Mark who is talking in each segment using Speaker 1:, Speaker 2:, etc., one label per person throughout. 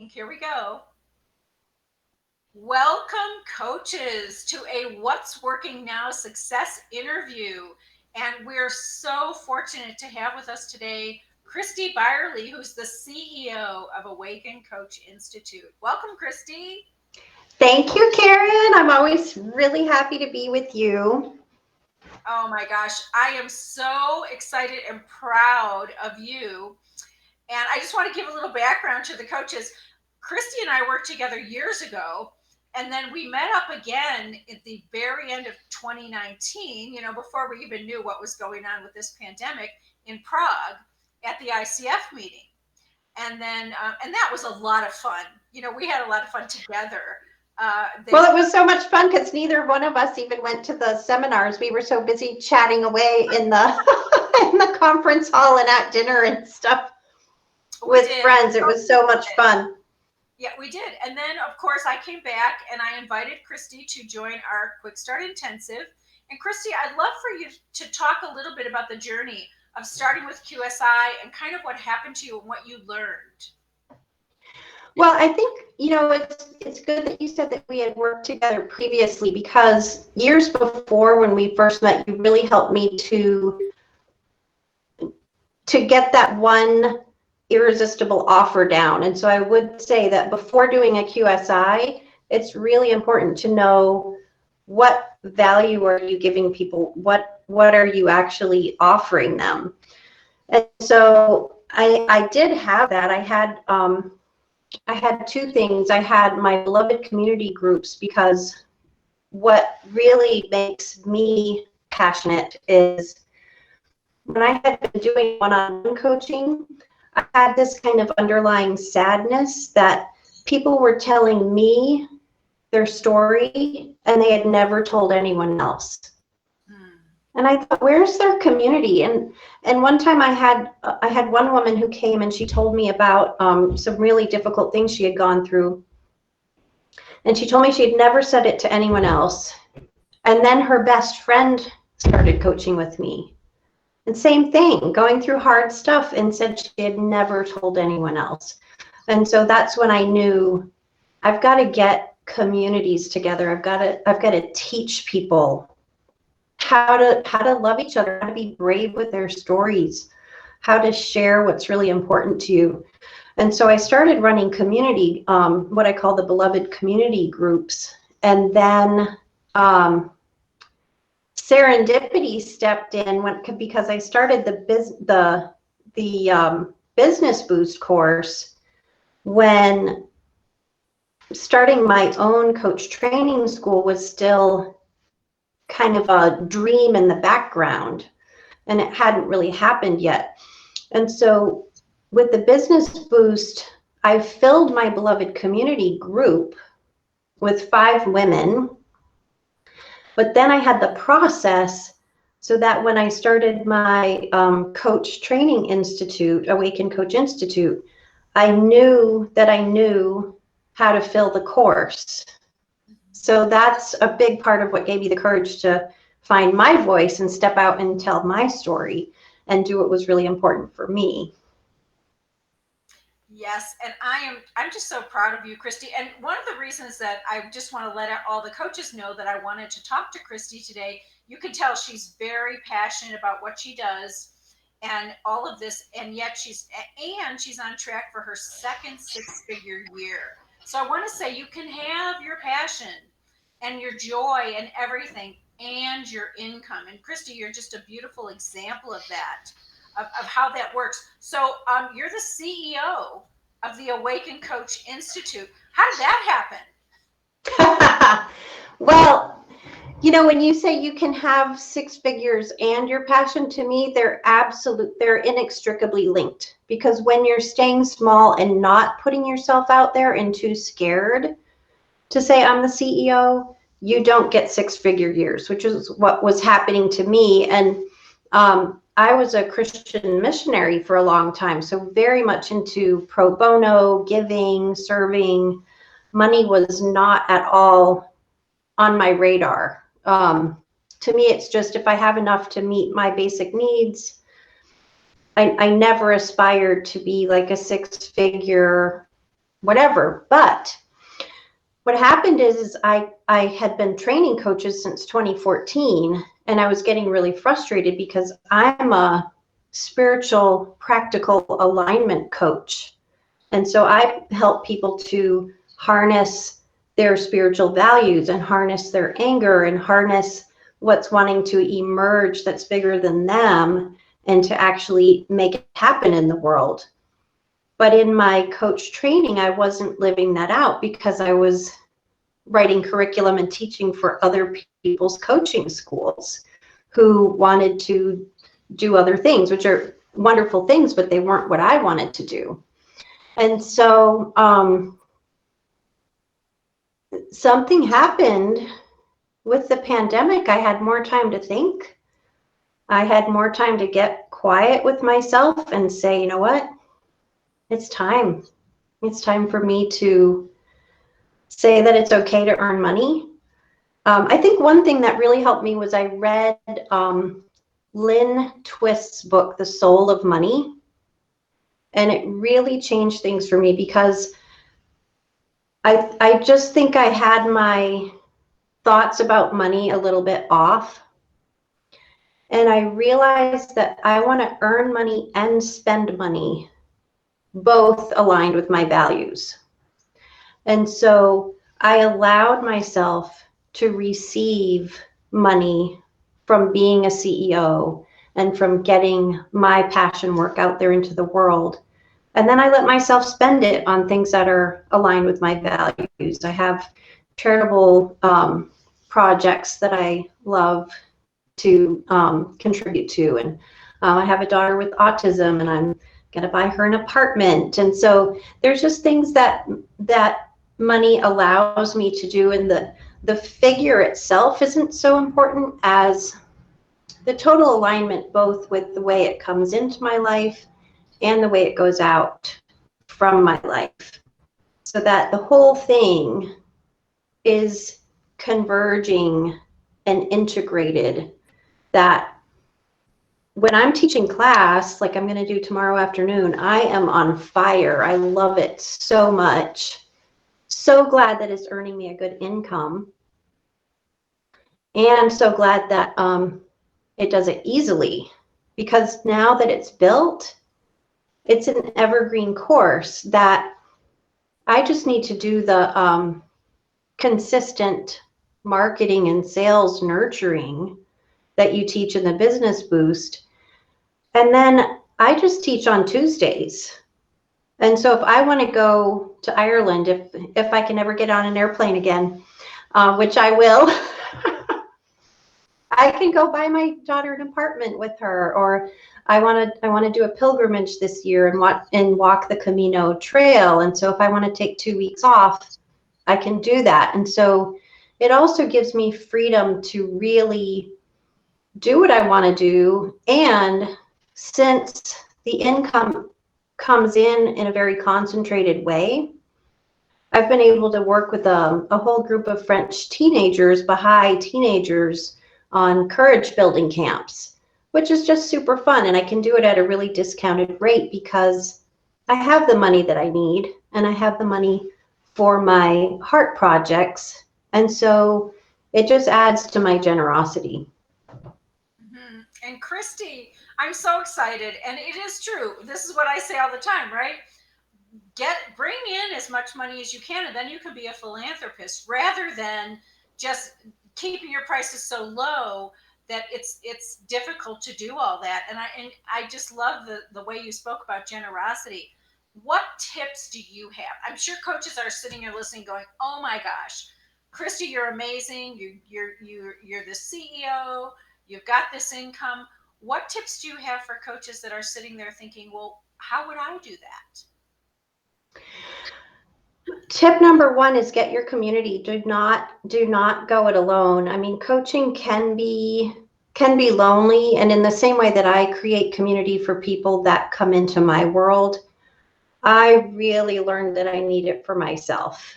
Speaker 1: Here we go. Welcome, coaches, to a What's Working Now Success interview. And we're so fortunate to have with us today Christi Byerly, who's the CEO of Awaken Coach Institute. Welcome, Christi.
Speaker 2: Thank you, Karen. I'm always really happy to be with you.
Speaker 1: Oh my gosh, I am so excited and proud of you. And I just want to give a little background to the coaches. Christi and I worked together years ago, and then we met up again at the very end of 2019, before we even knew what was going on with this pandemic in Prague at the ICF meeting. And then, and that was a lot of fun. We had a lot of fun together.
Speaker 2: Well, it was so much fun because neither one of us even went to the seminars. We were so busy chatting away in the in the conference hall and at dinner and stuff with friends. It was so much fun.
Speaker 1: Yeah, we did. And then, of course, I came back and I invited Christi to join our Quick Start Intensive. And Christi, I'd love for you to talk a little bit about the journey of starting with QSI and kind of what happened to you and what you learned.
Speaker 2: Well, I think, it's good that you said that we had worked together previously, because years before when we first met, you really helped me to get that one irresistible offer down. And so I would say that before doing a QSI, it's really important to know what value are you giving people, what are you actually offering them. And so I did have that. I had two things. I had my beloved community groups, because what really makes me passionate is when I had been doing one-on-one coaching, I had this kind of underlying sadness that people were telling me their story and they had never told anyone else. And I thought, where's their community? And one time I had one woman who came and she told me about some really difficult things she had gone through. And she told me she had never said it to anyone else. And then her best friend started coaching with me. And same thing, going through hard stuff, and said she had never told anyone else. And so that's when I knew I've got to get communities together. I've got to teach people how to love each other, how to be brave with their stories, how to share what's really important to you. And so I started running community, what I call the beloved community groups. And then serendipity stepped in because I started the business boost course when starting my own coach training school was still kind of a dream in the background, and it hadn't really happened yet. And so with the business boost, I filled my beloved community group with 5 women. But then I had the process so that when I started my coach training institute, Awaken Coach Institute, I knew how to fill the course. So that's a big part of what gave me the courage to find my voice and step out and tell my story and do what was really important for me.
Speaker 1: Yes, and I'm just so proud of you, Christi. And one of the reasons that I just want to let all the coaches know that I wanted to talk to Christi today, you can tell she's very passionate about what she does and all of this, and yet she's on track for her second 6-figure year. So I want to say you can have your passion and your joy and everything and your income. And Christi, you're just a beautiful example of that, of how that works. So you're the CEO of the Awaken Coach Institute. How did that
Speaker 2: happen? Well, when you say you can have 6 figures and your passion, to me, they're inextricably linked. Because when you're staying small and not putting yourself out there and too scared to say I'm the CEO, you don't get 6-figure years, which is what was happening to me. And I was a Christian missionary for a long time, so very much into pro bono, giving, serving. Money was not at all on my radar. To me, it's just if I have enough to meet my basic needs. I never aspired to be like a 6-figure whatever. But what happened is I had been training coaches since 2014, and I was getting really frustrated because I'm a spiritual practical alignment coach. And so I help people to harness their spiritual values and harness their anger and harness what's wanting to emerge that's bigger than them and to actually make it happen in the world. But in my coach training, I wasn't living that out because I was writing curriculum and teaching for other people's coaching schools who wanted to do other things, which are wonderful things, but they weren't what I wanted to do. And so something happened with the pandemic. I had more time to think. I had more time to get quiet with myself and say, you know what? It's time. It's time for me to say that it's okay to earn money. I think one thing that really helped me was I read Lynn Twist's book, The Soul of Money. And it really changed things for me because I just think I had my thoughts about money a little bit off. And I realized that I want to earn money and spend money, both aligned with my values. And so I allowed myself to receive money from being a CEO and from getting my passion work out there into the world. And then I let myself spend it on things that are aligned with my values. I have charitable projects that I love to contribute to. And I have a daughter with autism, and I'm going to buy her an apartment. And so there's just things that money allows me to do. And the figure itself isn't so important as the total alignment, both with the way it comes into my life and the way it goes out from my life, so that the whole thing is converging and integrated. That when I'm teaching class, like I'm going to do tomorrow afternoon, I am on fire. I love it so much. So glad that it's earning me a good income. And so glad that it does it easily, because now that it's built, it's an evergreen course that I just need to do the consistent marketing and sales nurturing that you teach in the Business Boost. And then I just teach on Tuesdays. And so if I want to go to Ireland, if I can ever get on an airplane again, which I will, I can go buy my daughter an apartment with her. Or I want to do a pilgrimage this year and walk the Camino Trail. And so if I want to take 2 weeks off, I can do that. And so it also gives me freedom to really do what I want to do. And since the income comes in a very concentrated way, I've been able to work with a whole group of French teenagers, Baha'i teenagers, on courage building camps, which is just super fun. And I can do it at a really discounted rate because I have the money that I need, and I have the money for my heart projects. And so it just adds to my generosity.
Speaker 1: Mm-hmm. And Christi, I'm so excited. And it is true. This is what I say all the time, right? Bring in as much money as you can, and then you can be a philanthropist, rather than just keeping your prices so low that it's difficult to do all that. And I just love the way you spoke about generosity. What tips do you have? I'm sure coaches are sitting here listening going, oh my gosh, Christi, you're amazing. You're the CEO. You've got this income. What tips do you have for coaches that are sitting there thinking, well, how would I do that?
Speaker 2: Tip number one is get your community. Do not go it alone. I mean, coaching can be lonely, and in the same way that I create community for people that come into my world, I really learned that I need it for myself.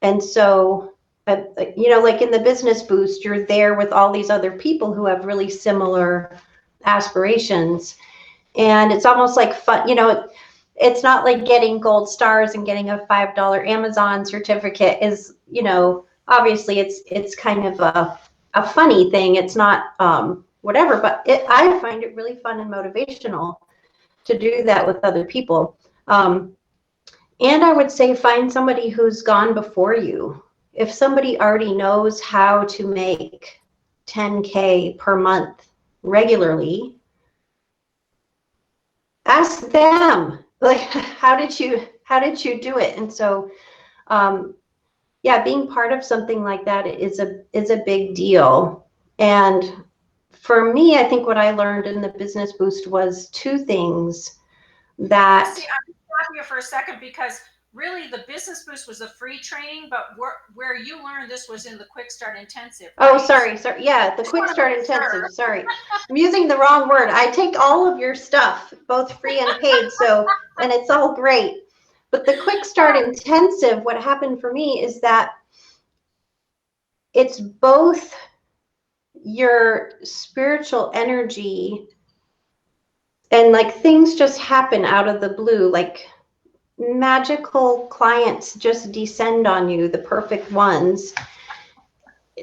Speaker 2: And so, like in the Business Boost, you're there with all these other people who have really similar aspirations, and it's almost like fun. it's not like getting gold stars and getting a $5 Amazon certificate is, obviously it's kind of a funny thing. It's not whatever, but I find it really fun and motivational to do that with other people. And I would say find somebody who's gone before you. If somebody already knows how to make 10K per month regularly, ask them, like, how did you do it? And so, yeah, being part of something like that is a big deal. And for me, I think what I learned in the Business Boost was two things that.
Speaker 1: Christi, I'm going to stop you for a second because really the Business Boost was a free training, but where you learned this was in the Quick Start Intensive. Right?
Speaker 2: Oh, sorry. Yeah, the Quick Start Intensive. Sure. Sorry, I'm using the wrong word. I take all of your stuff, both free and paid, and it's all great. But the Quick Start Intensive, what happened for me is that it's both your spiritual energy and like things just happen out of the blue, like magical clients just descend on you, the perfect ones.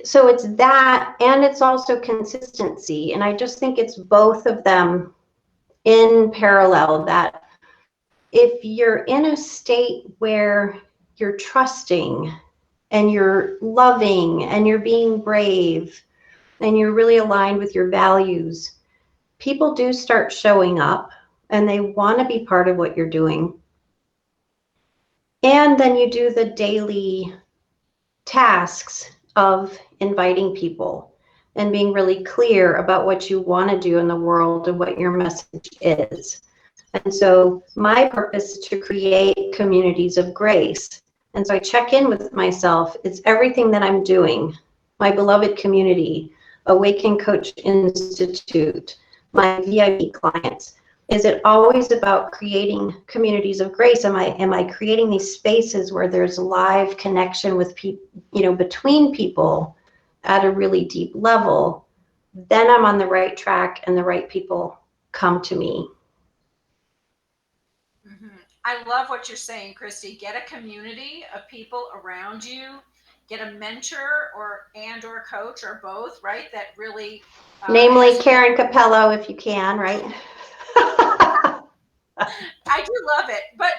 Speaker 2: So it's that, and it's also consistency. And I just think it's both of them in parallel, that if you're in a state where you're trusting and you're loving and you're being brave and you're really aligned with your values, people do start showing up and they want to be part of what you're doing. And then you do the daily tasks of inviting people and being really clear about what you want to do in the world and what your message is. And so my purpose is to create communities of grace. And so I check in with myself. It's everything that I'm doing. My beloved community, Awaken Coach Institute, my VIP clients. Is it always about creating communities of grace? Am I creating these spaces where there's live connection with people, between people at a really deep level? Then I'm on the right track and the right people come to me.
Speaker 1: Mm-hmm. I love what you're saying, Christi. Get a community of people around you. Get a mentor or coach or both, right? That really
Speaker 2: namely Karen Capello, if you can, right?
Speaker 1: I do love it, but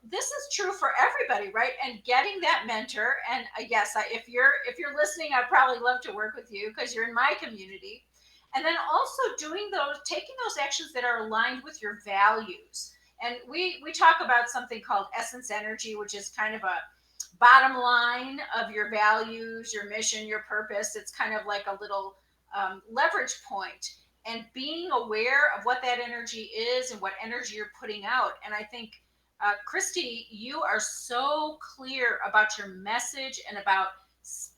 Speaker 1: this is true for everybody, right? And getting that mentor, and yes, if you're listening, I'd probably love to work with you because you're in my community. And then also taking those actions that are aligned with your values. And we talk about something called essence energy, which is kind of a bottom line of your values, your mission, your purpose. It's kind of like a little leverage point. And being aware of what that energy is and what energy you're putting out. And I think, Christi, you are so clear about your message and about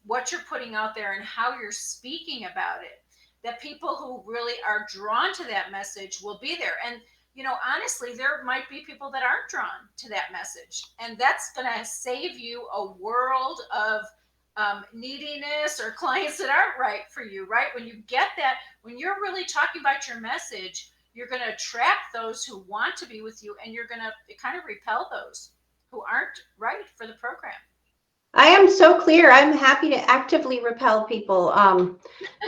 Speaker 1: what you're putting out there and how you're speaking about it, that people who really are drawn to that message will be there. And, honestly, there might be people that aren't drawn to that message. And that's going to save you a world of neediness or clients that aren't right for you, right? When you get that, when you're really talking about your message, you're going to attract those who want to be with you, and you're going to kind of repel those who aren't right for the program.
Speaker 2: I am so clear. I'm happy to actively repel people.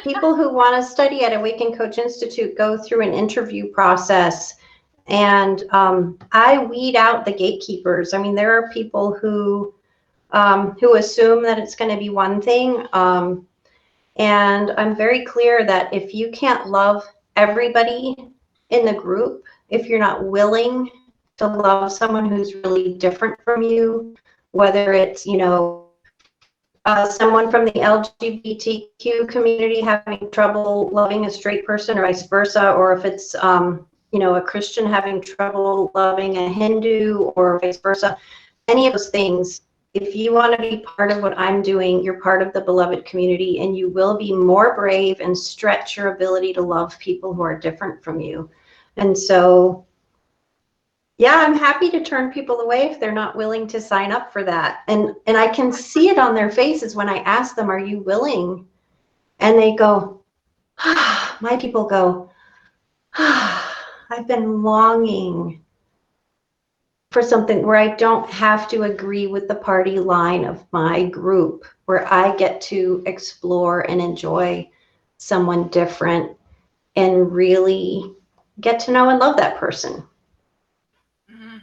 Speaker 2: People who want to study at Awaken Coach Institute go through an interview process, and I weed out the gatekeepers. I mean, there are people who assume that it's going to be one thing. And I'm very clear that if you can't love everybody in the group, if you're not willing to love someone who's really different from you, whether it's, someone from the LGBTQ community having trouble loving a straight person or vice versa, or if it's, a Christian having trouble loving a Hindu or vice versa, any of those things, if you want to be part of what I'm doing, you're part of the beloved community, and you will be more brave and stretch your ability to love people who are different from you. And so, yeah, I'm happy to turn people away if they're not willing to sign up for that. And I can see it on their faces when I ask them, are you willing? And they go, my people go, I've been longing for something where I don't have to agree with the party line of my group, where I get to explore and enjoy someone different and really get to know and love that person.
Speaker 1: Mm-hmm.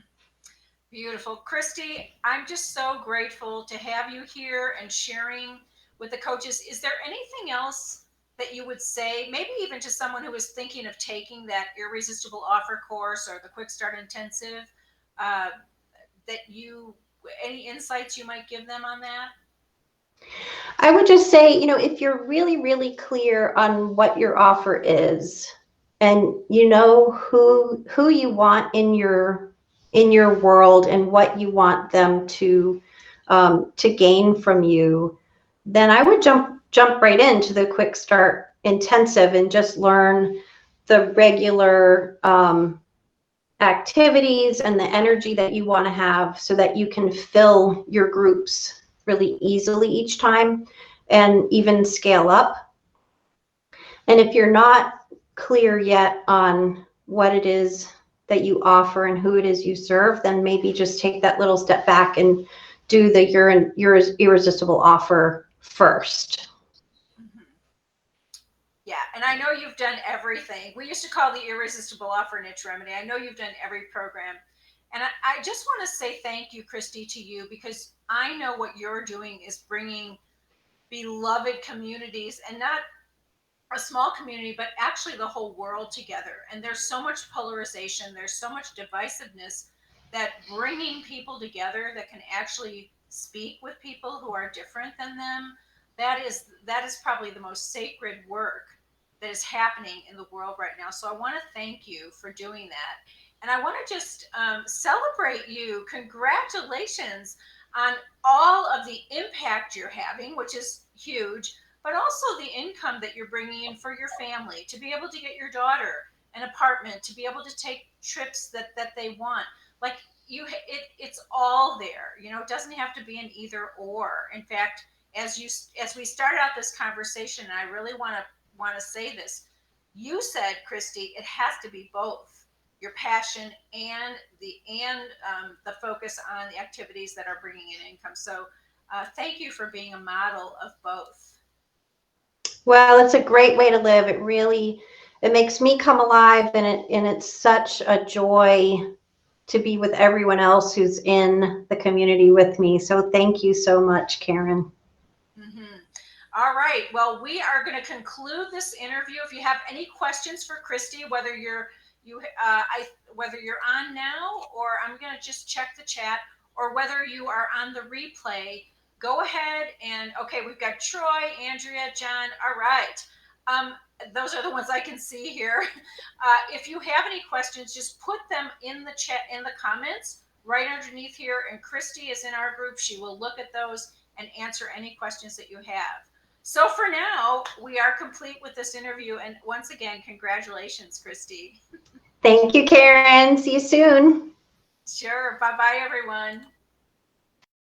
Speaker 1: Beautiful. Christi, I'm just so grateful to have you here and sharing with the coaches. Is there anything else that you would say, maybe even to someone who is thinking of taking that Irresistible Offer course or the Quick Start Intensive, uh, any insights you might give them on that?
Speaker 2: I would just say, if you're really, really clear on what your offer is, and you know who you want in your world and what you want them to gain from you, then I would jump right into the Quick Start Intensive and just learn the regular activities and the energy that you want to have so that you can fill your groups really easily each time and even scale up. And if you're not clear yet on what it is that you offer and who it is you serve, then maybe just take that little step back and do the your irresistible offer first.
Speaker 1: Mm-hmm. Yeah, and I know you've done everything. We used to call the Irresistible Offer Niche Remedy. I know you've done every program. And I just want to say thank you, Christi, to you, because I know what you're doing is bringing beloved communities, and not a small community, but actually the whole world together. And there's so much polarization, there's so much divisiveness, that bringing people together that can actually speak with people who are different than them, that is probably the most sacred work that is happening in the world right now. So I want to thank you for doing that. And I want to just celebrate you. Congratulations on all of the impact you're having, which is huge, but also the income that you're bringing in for your family, to be able to get your daughter an apartment, to be able to take trips that they want. Like it's all there. It doesn't have to be an either or. In fact, as we started out this conversation, and I really want to say this, you said, Christi, it has to be both your passion and the focus on the activities that are bringing in income. So thank you for being a model of both.
Speaker 2: Well, it's a great way to live. It makes me come alive, and it's such a joy to be with everyone else who's in the community with me. So thank you so much, Karen.
Speaker 1: Mm-hmm. All right. Well, we are going to conclude this interview. If you have any questions for Christi, whether you're on now, or I'm going to just check the chat, or whether you are on the replay, go ahead and okay. We've got Troy, Andrea, John. All right. Those are the ones I can see here. If you have any questions, just put them in the chat, in the comments right underneath here. And Christi is in our group. She will look at those and answer any questions that you have. So for now, we are complete with this interview. And once again, congratulations, Christi.
Speaker 2: Thank you, Karen. See you soon.
Speaker 1: Sure. Bye-bye, everyone.